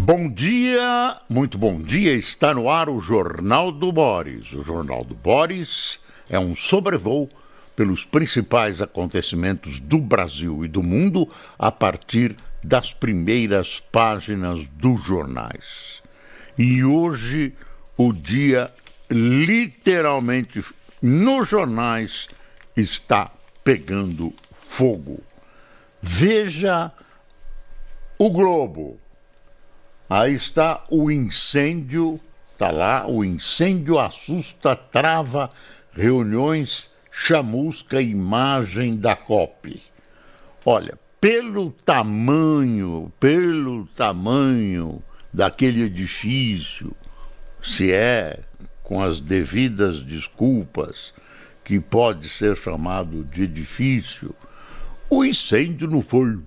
Bom dia, muito bom dia, está no ar o Jornal do Boris. O Jornal do Boris é um sobrevoo pelos principais acontecimentos do Brasil e do mundo a partir das primeiras páginas dos jornais. E hoje o dia literalmente nos jornais está pegando fogo. Veja o Globo. Aí está o incêndio, está lá, o incêndio assusta, trava reuniões, chamusca imagem da COP. Olha, pelo tamanho daquele edifício, se é com as devidas desculpas que pode ser chamado de edifício, o incêndio não foi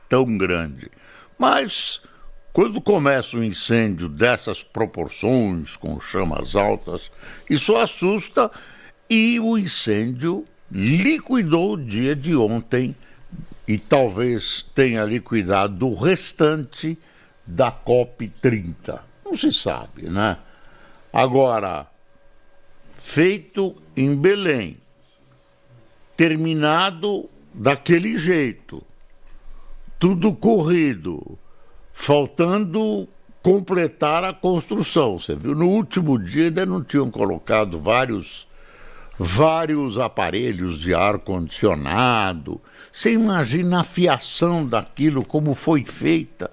tão grande. Mas quando começa um incêndio dessas proporções, com chamas altas, isso assusta, e o incêndio liquidou o dia de ontem e talvez tenha liquidado o restante da COP30. Não se sabe, né? Agora, feito em Belém, terminado daquele jeito, tudo corrido, faltando completar a construção. Você viu, no último dia ainda não tinham colocado vários aparelhos de ar-condicionado. Você imagina a fiação daquilo, como foi feita.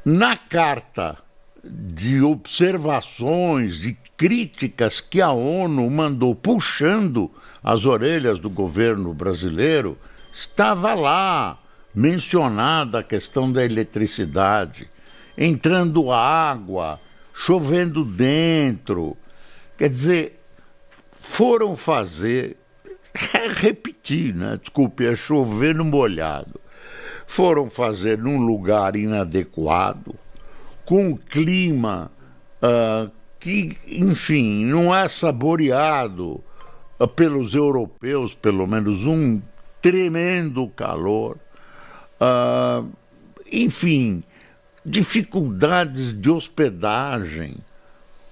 Na carta de observações, de críticas que a ONU mandou puxando as orelhas do governo brasileiro, estava lá mencionada a questão da eletricidade, entrando água, chovendo dentro. Quer dizer, foram fazer, repetir, né? Desculpe, é chover no molhado. Foram fazer num lugar inadequado, com um clima que, enfim, não é saboreado pelos europeus, pelo menos um tremendo calor. Enfim, dificuldades de hospedagem.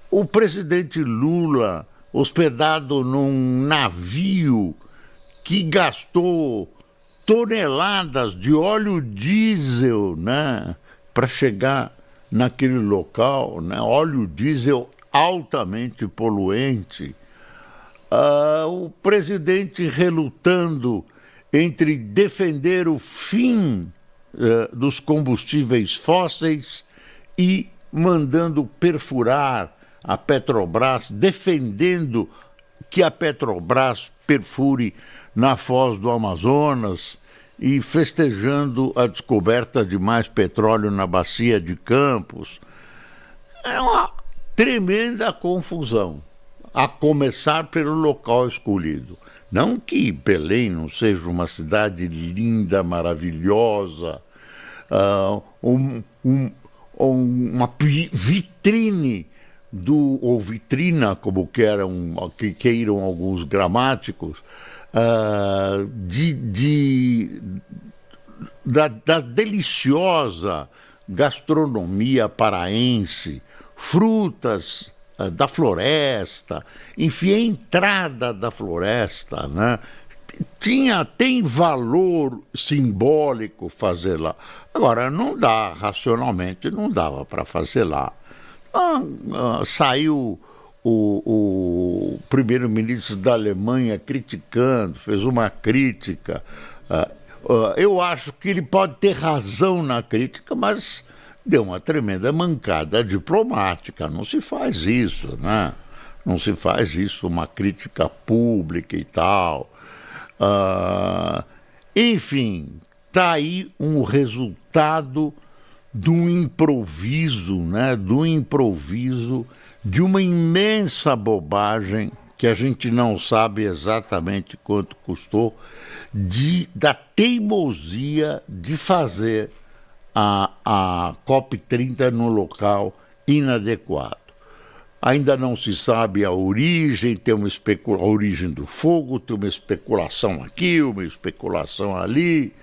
O presidente Lula, hospedado num navio que gastou toneladas de óleo diesel, né, para chegar naquele local, né, óleo diesel altamente poluente. O presidente relutando entre defender o fim dos combustíveis fósseis e mandando perfurar a Petrobras, defendendo que a Petrobras perfure na foz do Amazonas e festejando a descoberta de mais petróleo na bacia de Campos. É uma tremenda confusão, a começar pelo local escolhido. Não que Belém não seja uma cidade linda, maravilhosa, uma vitrine ou vitrina, como queiram alguns gramáticos, da deliciosa gastronomia paraense, frutas da floresta, enfim, a entrada da floresta, né? Tem valor simbólico fazer lá. Agora, não dá, racionalmente, não dava para fazer lá. Saiu o primeiro-ministro da Alemanha criticando, fez uma crítica. Eu acho que ele pode ter razão na crítica, mas deu uma tremenda mancada diplomática. Não se faz isso, né? Não se faz isso, uma crítica pública e tal. Enfim, está aí um resultado do improviso, né? Do improviso, de uma imensa bobagem que a gente não sabe exatamente quanto custou, da teimosia de fazer a COP30 no local inadequado. Ainda não se sabe a origem, a origem do fogo, tem uma especulação aqui, uma especulação ali.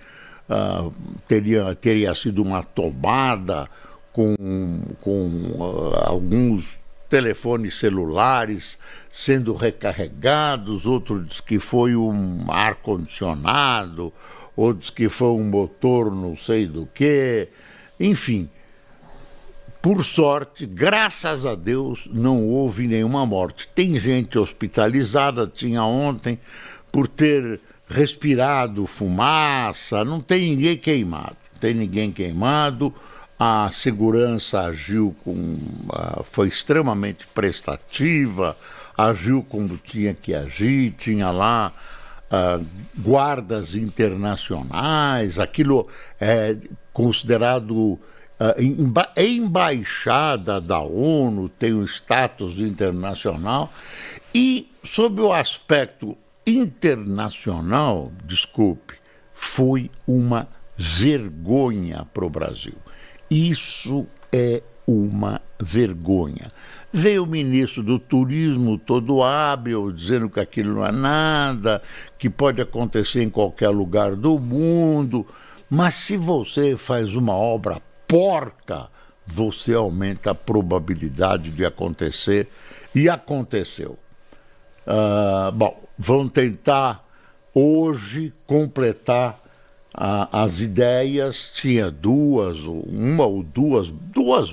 teria sido uma tomada com alguns telefones celulares sendo recarregados, outros diz que foi um ar-condicionado, outros que foi um motor não sei do que, enfim. Por sorte, graças a Deus, não houve nenhuma morte. Tem gente hospitalizada, tinha ontem, por ter respirado fumaça, não tem ninguém queimado. A segurança agiu foi extremamente prestativa, agiu como tinha que agir, tinha lá guardas internacionais, aquilo é considerado embaixada da ONU, tem um status internacional, e sob o aspecto internacional, desculpe, foi uma vergonha para o Brasil. Isso é uma vergonha. Veio o ministro do Turismo todo hábil, dizendo que aquilo não é nada, que pode acontecer em qualquer lugar do mundo, mas se você faz uma obra porca, você aumenta a probabilidade de acontecer, e aconteceu. Bom, vão tentar hoje completar as ideias. Tinha duas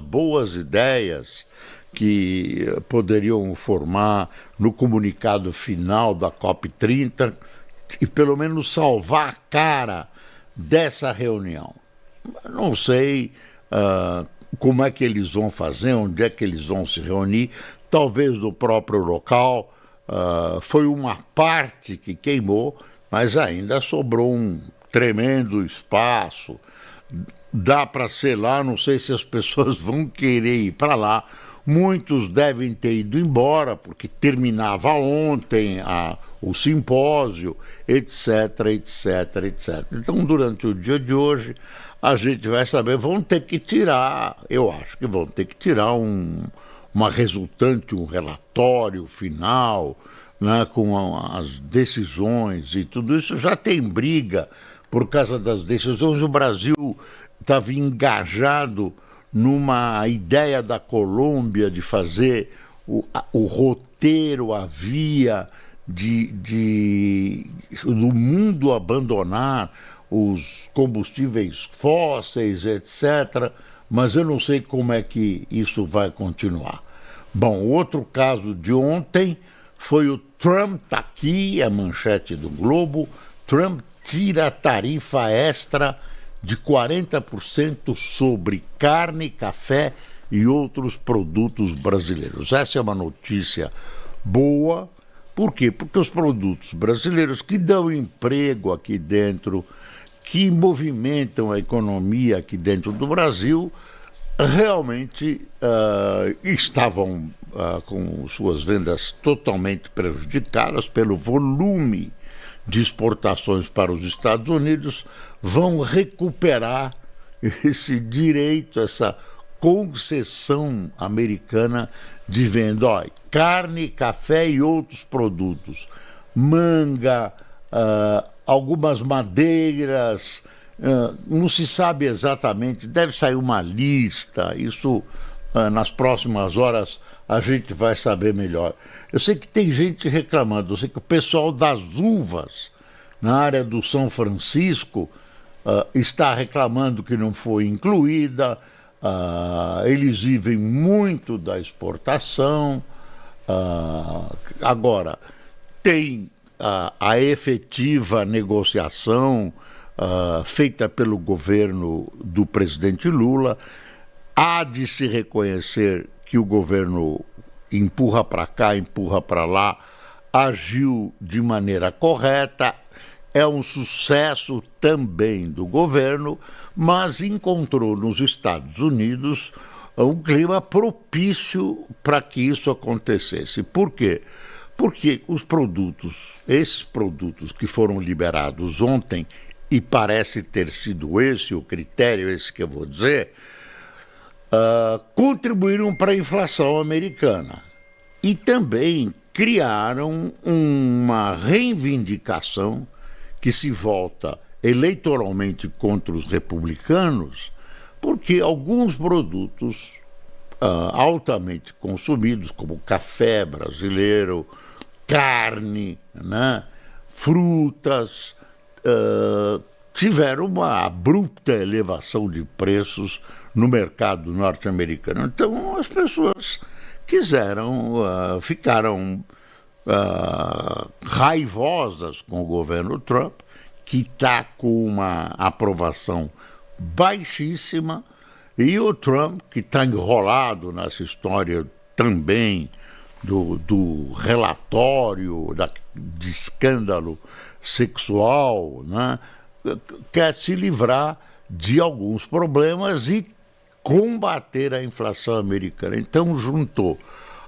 boas ideias que poderiam formar no comunicado final da COP30 e pelo menos salvar a cara dessa reunião. Não sei como é que eles vão fazer, onde é que eles vão se reunir, talvez no próprio local. Foi uma parte que queimou, mas ainda sobrou um tremendo espaço. Dá para ser lá, não sei se as pessoas vão querer ir para lá. Muitos devem ter ido embora, porque terminava ontem o simpósio, etc. Então, durante o dia de hoje, a gente vai saber, vão ter que tirar, eu acho que vão ter que tirar uma resultante, um relatório final, né, com as decisões e tudo isso. Já tem briga por causa das decisões. O Brasil estava engajado numa ideia da Colômbia de fazer o roteiro, a via do mundo abandonar os combustíveis fósseis, etc. Mas eu não sei como é que isso vai continuar. Bom, outro caso de ontem foi o Trump, tá aqui, a manchete do Globo. Trump tira a tarifa extra de 40% sobre carne, café e outros produtos brasileiros. Essa é uma notícia boa. Por quê? Porque os produtos brasileiros que dão emprego aqui dentro, que movimentam a economia aqui dentro do Brasil, realmente estavam com suas vendas totalmente prejudicadas pelo volume de exportações para os Estados Unidos. Vão recuperar esse direito, essa concessão americana de venda, carne, café e outros produtos, manga, algumas madeiras, não se sabe exatamente, deve sair uma lista, isso nas próximas horas a gente vai saber melhor. Eu sei que tem gente reclamando, eu sei que o pessoal das uvas na área do São Francisco está reclamando que não foi incluída. Eles vivem muito da exportação. Agora, tem a efetiva negociação feita pelo governo do presidente Lula. Há de se reconhecer que o governo empurra para cá, empurra para lá, agiu de maneira correta. É um sucesso também do governo, mas encontrou nos Estados Unidos um clima propício para que isso acontecesse. Por quê? Porque esses produtos que foram liberados ontem, e parece ter sido esse o critério, esse que eu vou dizer, contribuíram para a inflação americana e também criaram uma reivindicação que se volta eleitoralmente contra os republicanos, porque alguns produtos altamente consumidos, como café brasileiro, carne, né, frutas, tiveram uma abrupta elevação de preços no mercado norte-americano. Então as pessoas ficaram raivosas com o governo Trump, que está com uma aprovação baixíssima, e o Trump, que está enrolado nessa história também do relatório de escândalo sexual, né, quer se livrar de alguns problemas e combater a inflação americana. Então juntou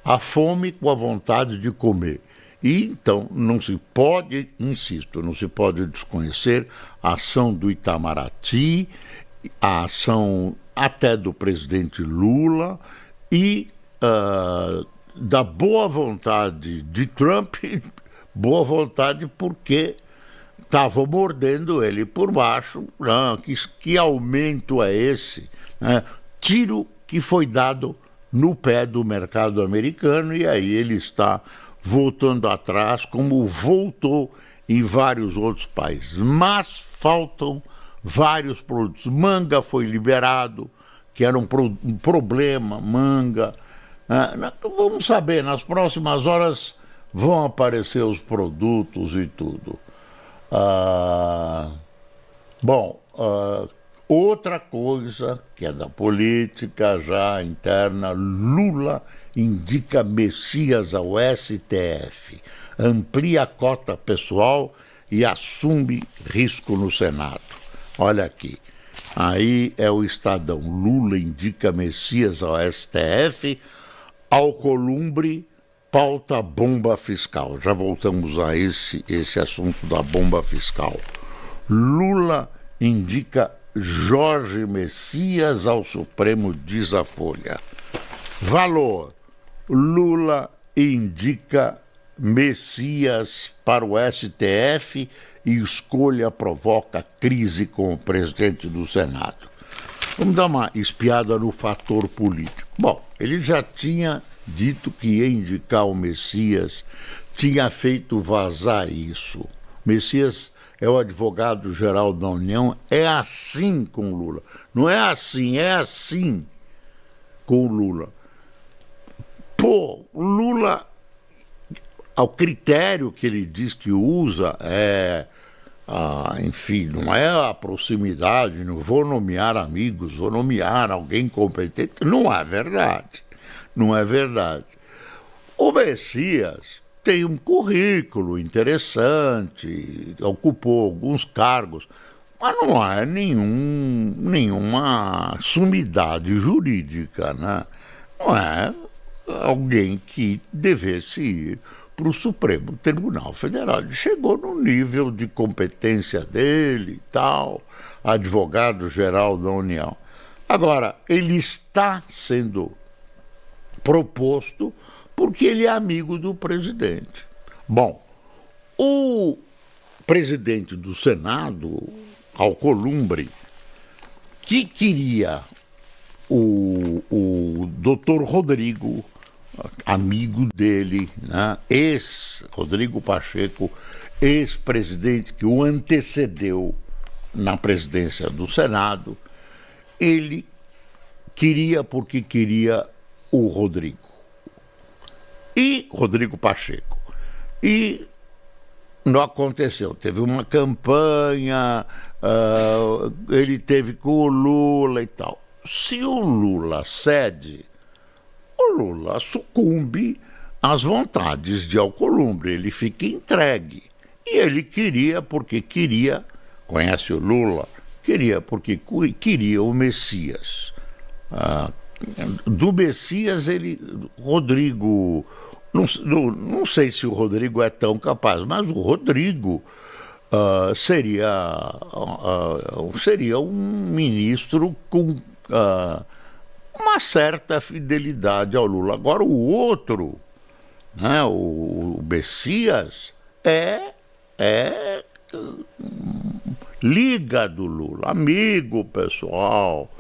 a fome com a vontade de comer. E então não se pode, insisto, não se pode desconhecer a ação do Itamaraty, a ação até do presidente Lula e da boa vontade de Trump, boa vontade porque estavam mordendo ele por baixo. Que aumento é esse? Tiro que foi dado no pé do mercado americano, e aí ele está voltando atrás, como voltou em vários outros países. Mas faltam vários produtos. Manga foi liberado, que era um problema, manga. Vamos saber, nas próximas horas vão aparecer os produtos e tudo. Outra coisa que é da política já interna: Lula indica Messias ao STF, amplia a cota pessoal e assume risco no Senado. Olha aqui, aí é o Estadão. Lula indica Messias ao STF, Alcolumbre pauta bomba fiscal. Já voltamos a esse assunto da bomba fiscal. Lula indica Jorge Messias ao Supremo, diz a Folha. Valor: Lula indica Messias para o STF e escolha provoca crise com o presidente do Senado. Vamos dar uma espiada no fator político. Bom, ele já tinha dito que ia indicar o Messias, tinha feito vazar isso. Messias é o advogado-geral da União, é assim com o Lula. Não é assim, é assim com o Lula. Pô, o Lula, ao critério que ele diz que usa, enfim, não é a proximidade, não vou nomear amigos, vou nomear alguém competente. Não é verdade, não é verdade. O Messias tem um currículo interessante, ocupou alguns cargos, mas não é nenhuma sumidade jurídica, né? Não é alguém que devesse ir para o Supremo Tribunal Federal. Ele chegou no nível de competência dele e tal, advogado-geral da União. Agora, ele está sendo proposto porque ele é amigo do presidente. Bom, o presidente do Senado, Alcolumbre, que queria o doutor Rodrigo, amigo dele, né, Rodrigo Pacheco, ex-presidente que o antecedeu na presidência do Senado, ele queria porque queria o Rodrigo Pacheco. E não aconteceu. Teve uma campanha, ele teve com o Lula e tal. Se o Lula cede, o Lula sucumbe às vontades de Alcolumbre, ele fica entregue. E ele queria porque queria, conhece o Lula, queria porque queria o Messias. Do Messias, Rodrigo, não sei se o Rodrigo é tão capaz, mas o Rodrigo seria um ministro com uma certa fidelidade ao Lula. Agora o outro, né, o Messias, liga do Lula, amigo pessoal.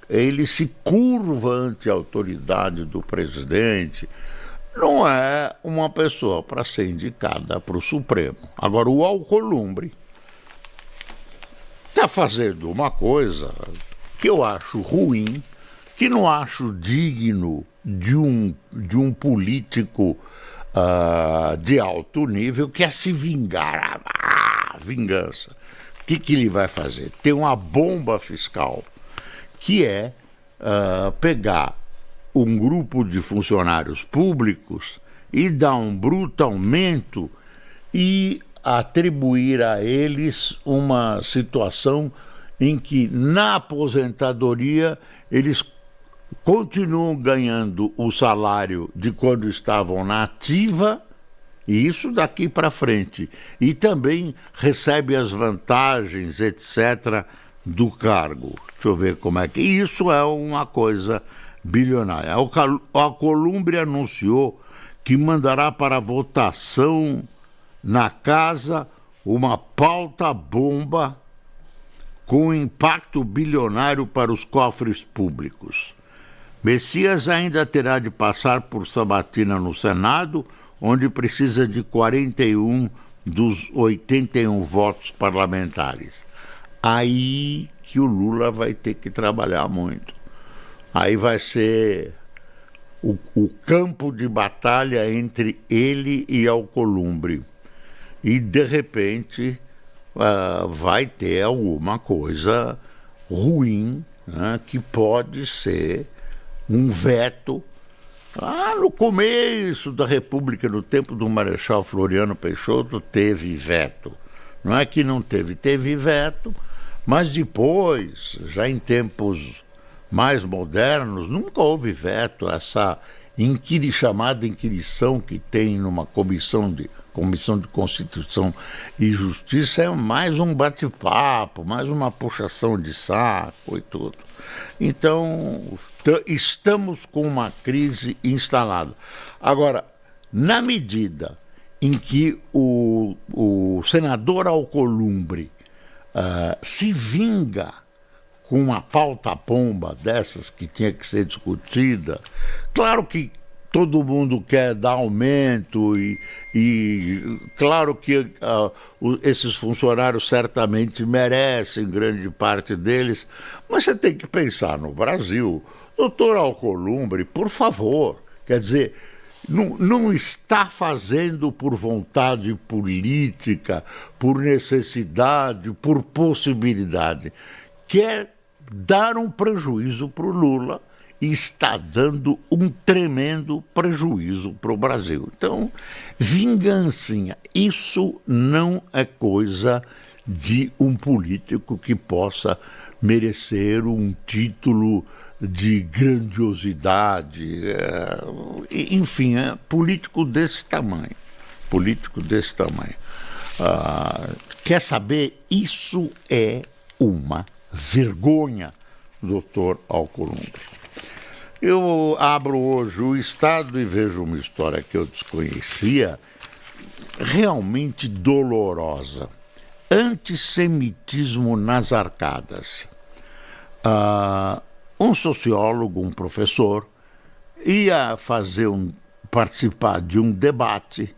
Ele se curva ante a autoridade do presidente. Não é uma pessoa para ser indicada para o Supremo. Agora, o Alcolumbre está fazendo uma coisa que eu acho ruim, que não acho digno de um político de alto nível, que é se vingar. Vingança. O que ele vai fazer? Tem uma bomba fiscal, que é pegar um grupo de funcionários públicos e dar um bruto aumento e atribuir a eles uma situação em que, na aposentadoria, eles continuam ganhando o salário de quando estavam na ativa, e isso daqui para frente, e também recebe as vantagens, etc., do cargo. Deixa eu ver como é que... Isso é uma coisa bilionária. A Alcolumbre anunciou que mandará para votação na casa uma pauta-bomba com impacto bilionário para os cofres públicos. Messias ainda terá de passar por sabatina no Senado, onde precisa de 41 dos 81 votos parlamentares. Aí que o Lula vai ter que trabalhar muito. Aí vai ser o campo de batalha entre ele e Alcolumbre. E, de repente, vai ter alguma coisa ruim, né, que pode ser um veto. No começo da República, no tempo do Marechal Floriano Peixoto, teve veto. Não é que não teve veto, mas depois, já em tempos mais modernos, nunca houve veto. Essa chamada inquirição que tem numa Comissão de Constituição e Justiça é mais um bate-papo, mais uma puxação de saco e tudo. Então, estamos com uma crise instalada. Agora, na medida em que o senador Alcolumbre se vinga com uma pauta-bomba dessas que tinha que ser discutida, claro que todo mundo quer dar aumento e claro que esses funcionários certamente merecem, grande parte deles, mas você tem que pensar no Brasil. Doutor Alcolumbre, por favor, quer dizer, não está fazendo por vontade política, por necessidade, por possibilidade. Quer dar um prejuízo para o Lula e está dando um tremendo prejuízo para o Brasil. Então, vingancinha, isso não é coisa de um político que possa merecer um título de grandiosidade, enfim, é político desse tamanho. Quer saber? Isso é uma vergonha, doutor Alcolumbre. Eu abro hoje o Estado e vejo uma história que eu desconhecia, realmente dolorosa. Antissemitismo nas arcadas. Um sociólogo, um professor, ia participar de um debate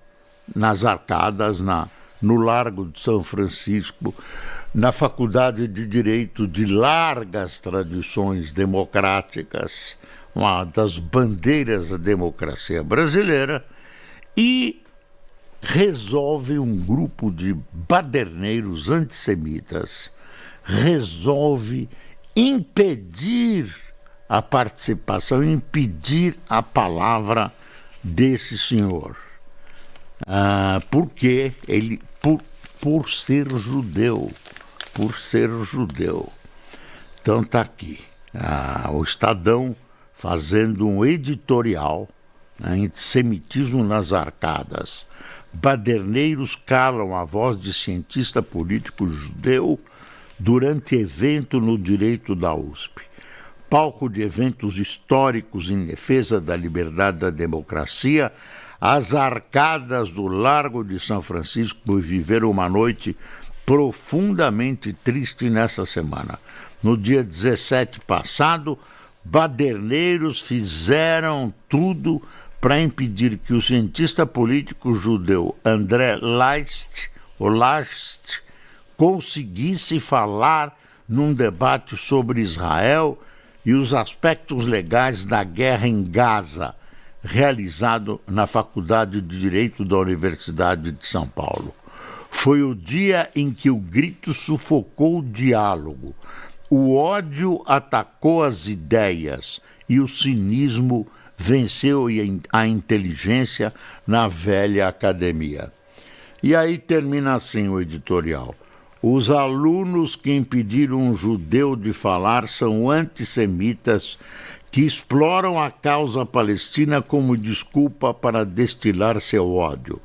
nas arcadas, no Largo de São Francisco, na Faculdade de Direito de largas tradições democráticas, uma das bandeiras da democracia brasileira, e resolve um grupo de baderneiros antissemitas, resolve impedir a participação, impedir a palavra desse senhor, porque ele, por ser judeu, Então está aqui, o Estadão fazendo um editorial, Antissemitismo nas arcadas. Baderneiros calam a voz de cientista político judeu durante evento no Direito da USP. Palco de eventos históricos em defesa da liberdade e da democracia, as arcadas do Largo de São Francisco viveram uma noite profundamente triste nessa semana. No dia 17 passado, baderneiros fizeram tudo para impedir que o cientista político judeu André Leicht conseguisse falar num debate sobre Israel e os aspectos legais da guerra em Gaza, realizado na Faculdade de Direito da Universidade de São Paulo. Foi o dia em que o grito sufocou o diálogo, o ódio atacou as ideias e o cinismo venceu a inteligência na velha academia. E aí termina assim o editorial. Os alunos que impediram um judeu de falar são antissemitas que exploram a causa palestina como desculpa para destilar seu ódio.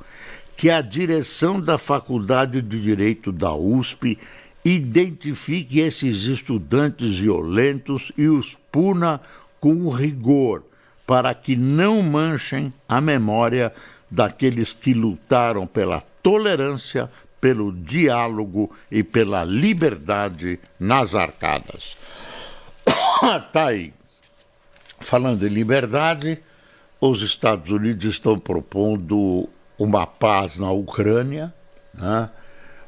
Que a direção da Faculdade de Direito da USP identifique esses estudantes violentos e os puna com rigor, para que não manchem a memória daqueles que lutaram pela tolerância, pelo diálogo e pela liberdade nas arcadas. Tá aí. Falando em liberdade, os Estados Unidos estão propondo uma paz na Ucrânia, né?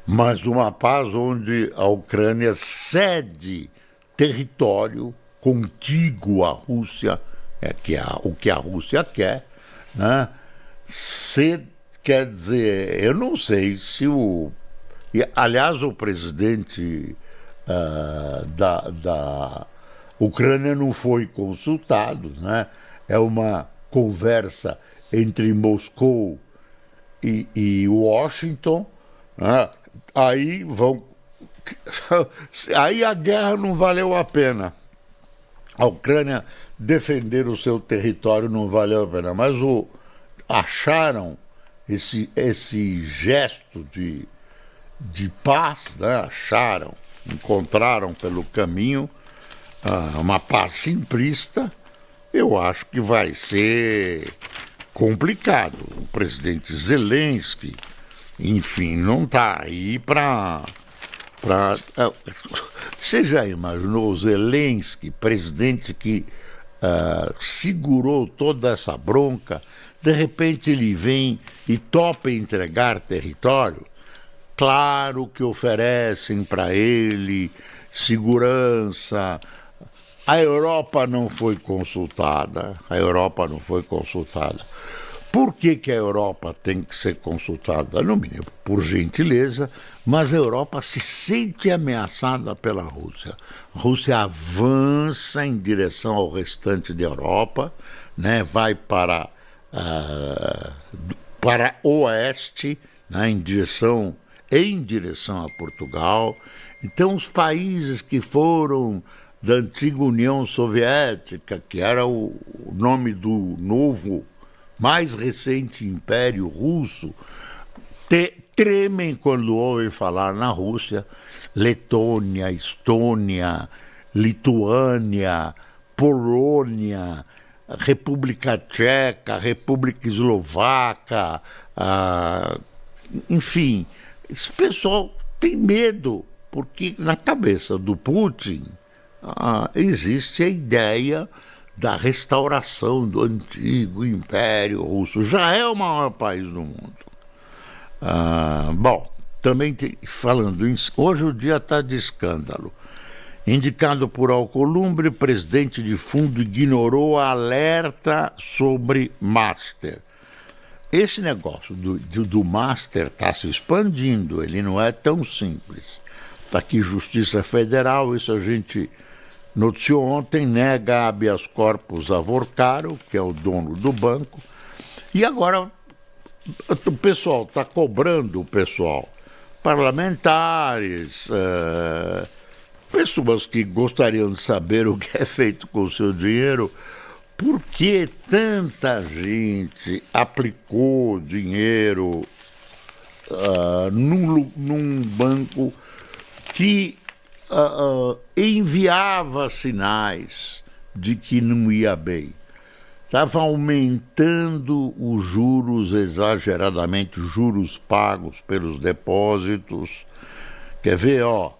Mas uma paz onde a Ucrânia cede território contíguo à Rússia, o que a Rússia quer, né? Quer dizer, eu não sei se aliás, o presidente da Ucrânia não foi consultado, né? É uma conversa entre Moscou e Washington, né? Aí a guerra não valeu a pena. A Ucrânia defender o seu território não valeu a pena, mas acharam esse gesto de paz, né? Encontraram pelo caminho uma paz simplista. Eu acho que vai ser complicado. O presidente Zelensky, enfim, não está aí para... Você já imaginou o Zelensky, presidente que segurou toda essa bronca, de repente ele vem e topa entregar território? Claro que oferecem para ele segurança. A Europa não foi consultada. Por que a Europa tem que ser consultada? No mínimo, por gentileza, mas a Europa se sente ameaçada pela Rússia. A Rússia avança em direção ao restante da Europa, né? Vai para oeste, né? em direção a Portugal. Então, os países que foram da antiga União Soviética, que era o nome do novo, mais recente Império Russo, tremem quando ouvem falar na Rússia. Letônia, Estônia, Lituânia, Polônia, República Tcheca, República Eslovaca, enfim, esse pessoal tem medo, porque na cabeça do Putin existe a ideia da restauração do antigo Império Russo. Já é o maior país do mundo. Bom, também falando isso, hoje o dia está de escândalo. Indicado por Alcolumbre, presidente de fundo ignorou alerta sobre Master. Esse negócio do Master está se expandindo, ele não é tão simples. Está aqui Justiça Federal, isso a gente noticiou ontem, nega habeas corpus a Vorcaro, que é o dono do banco, e agora o pessoal está cobrando, parlamentares, pessoas que gostariam de saber o que é feito com o seu dinheiro, por que tanta gente aplicou dinheiro num banco que enviava sinais de que não ia bem. Estava aumentando os juros exageradamente, juros pagos pelos depósitos. Quer ver, ó?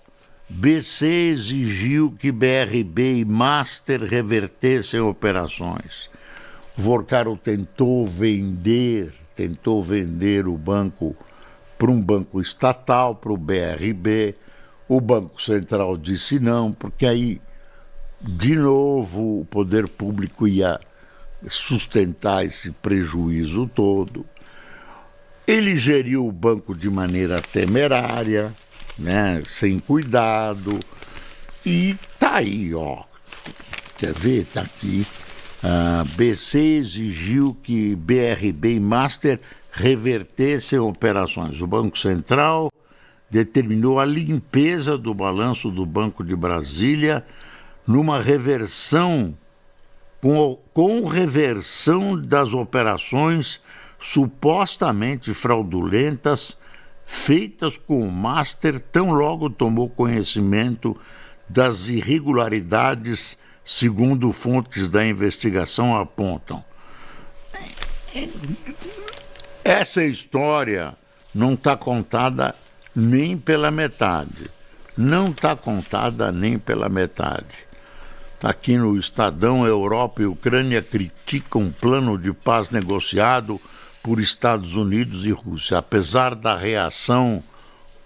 BC exigiu que BRB e Master revertessem operações. Vorcaro tentou vender o banco para um banco estatal, para o BRB. O Banco Central disse não, porque aí, de novo, o poder público ia sustentar esse prejuízo todo. Ele geriu o banco de maneira temerária, né, sem cuidado, e tá aí, ó. Quer ver? Tá aqui. BC exigiu que BRB e Master revertessem operações. O Banco Central determinou a limpeza do balanço do Banco de Brasília numa reversão, com reversão das operações supostamente fraudulentas feitas com o Master tão logo tomou conhecimento das irregularidades, segundo fontes da investigação apontam. Essa história não está contada nem pela metade. Não está contada nem pela metade. Está aqui no Estadão: Europa e Ucrânia criticam um plano de paz negociado por Estados Unidos e Rússia. Apesar da reação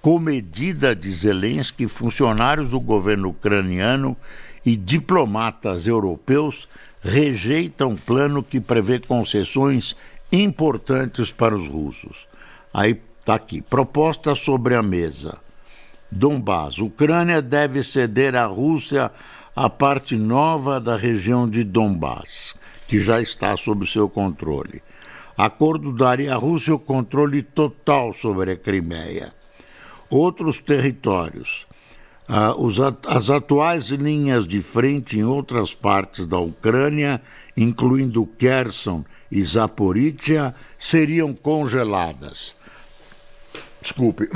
comedida de Zelensky, funcionários do governo ucraniano e diplomatas europeus rejeitam um plano que prevê concessões importantes para os russos. Aí está aqui: proposta sobre a mesa. Donbás. Ucrânia deve ceder à Rússia a parte nova da região de Donbás, que já está sob seu controle. Acordo daria à Rússia o controle total sobre a Crimeia. Outros territórios. As atuais linhas de frente em outras partes da Ucrânia, incluindo Kherson e Zaporizhia, seriam congeladas. Desculpe.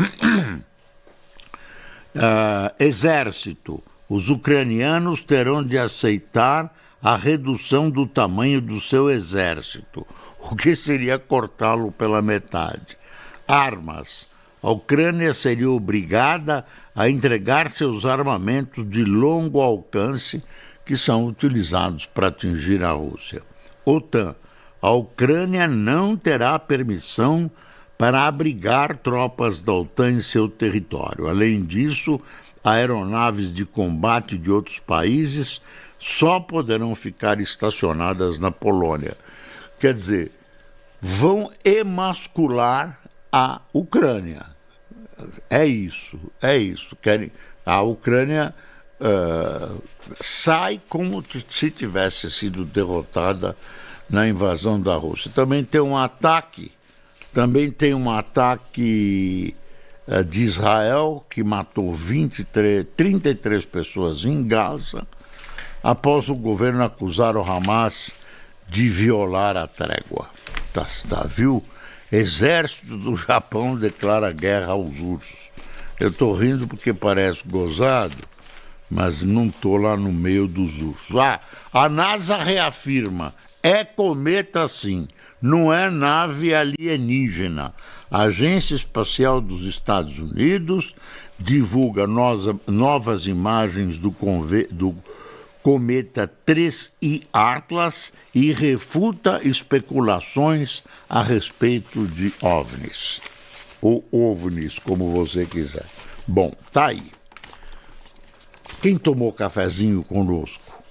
Exército. Os ucranianos terão de aceitar a redução do tamanho do seu exército, o que seria cortá-lo pela metade. Armas. A Ucrânia seria obrigada a entregar seus armamentos de longo alcance, que são utilizados para atingir a Rússia. OTAN. A Ucrânia não terá permissão para abrigar tropas da OTAN em seu território. Além disso, aeronaves de combate de outros países só poderão ficar estacionadas na Polônia. Quer dizer, vão emascular a Ucrânia. É isso. A Ucrânia sai como se tivesse sido derrotada na invasão da Rússia. Também tem um ataque de Israel, que matou 33 pessoas em Gaza, após o governo acusar o Hamas de violar a trégua. Viu? Exército do Japão declara guerra aos ursos. Eu estou rindo porque parece gozado, mas não estou lá no meio dos ursos. A NASA reafirma: é cometa sim, não é nave alienígena. A Agência Espacial dos Estados Unidos divulga novas imagens do cometa 3I Atlas e refuta especulações a respeito de OVNIs, ou OVNIs, como você quiser. Bom, tá aí. Quem tomou cafezinho conosco?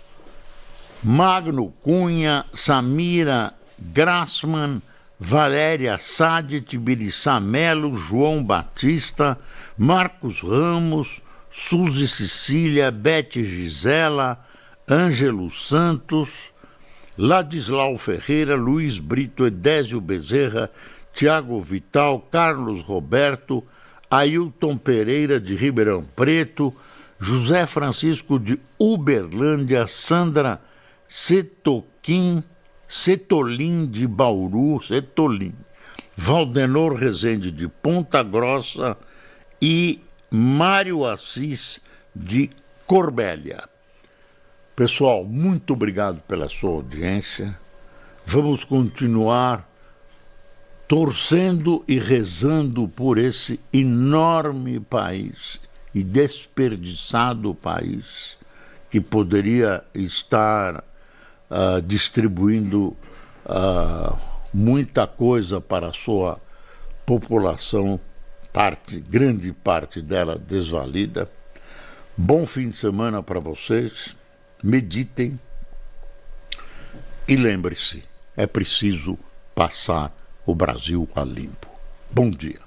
Magno Cunha, Samira Grassman, Valéria Sade, Tibiriçá Melo, João Batista, Marcos Ramos, Suzy Cecília, Bete Gisela, Ângelo Santos, Ladislau Ferreira, Luiz Brito, Edésio Bezerra, Tiago Vital, Carlos Roberto, Ailton Pereira de Ribeirão Preto, José Francisco de Uberlândia, Sandra Setolin de Bauru, Valdenor Rezende de Ponta Grossa e Mário Assis de Corbélia. Pessoal, muito obrigado pela sua audiência. Vamos continuar torcendo e rezando por esse enorme país e desperdiçado o país, que poderia estar distribuindo muita coisa para a sua população, grande parte dela desvalida. Bom fim de semana para vocês, meditem e lembre-se, é preciso passar o Brasil a limpo. Bom dia.